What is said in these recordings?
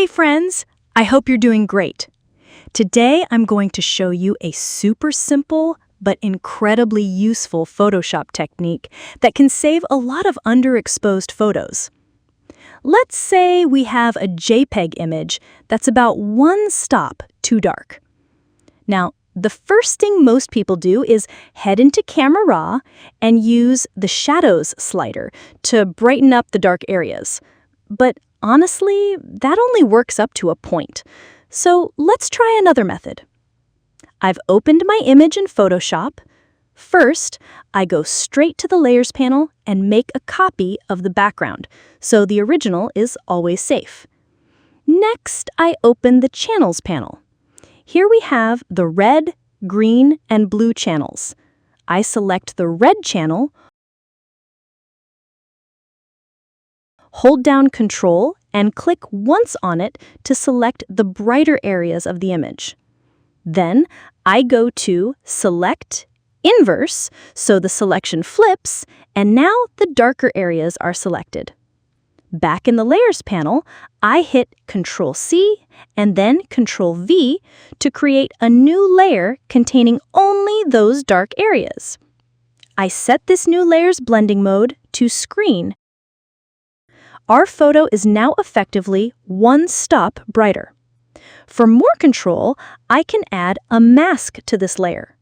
Hey friends, I hope you're doing great. Today I'm going to show you a super simple but incredibly useful Photoshop technique that can save a lot of underexposed photos. Let's say we have a JPEG image that's about one stop too dark. Now, the first thing most people do is head into Camera Raw and use the Shadows slider to brighten up the dark areas. But honestly, that only works up to a point. So let's try another method. I've opened my image in Photoshop. First, I go straight to the Layers panel and make a copy of the background, so the original is always safe. Next, I open the Channels panel. Here we have the red, green, and blue channels. I select the red channel, hold down Control, and click once on it to select the brighter areas of the image. Then, I go to Select Inverse, so the selection flips, and now the darker areas are selected. Back in the Layers panel, I hit Ctrl-C and then Ctrl-V to create a new layer containing only those dark areas. I set this new layer's blending mode to Screen. Our photo is now effectively one stop brighter. For more control, I can add a mask to this layer.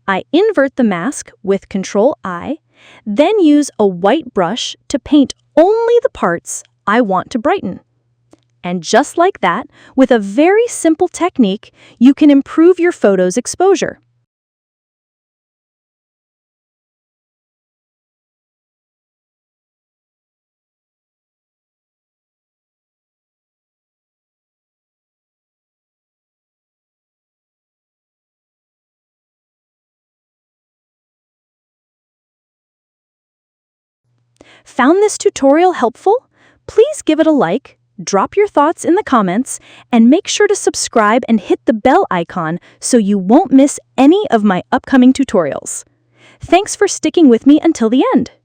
I invert the mask with Ctrl-I, then use a white brush to paint only the parts I want to brighten. And just like that, with a very simple technique, you can improve your photo's exposure. Found this tutorial helpful? Please give it a like, drop your thoughts in the comments, and make sure to subscribe and hit the bell icon so you won't miss any of my upcoming tutorials. Thanks for sticking with me until the end.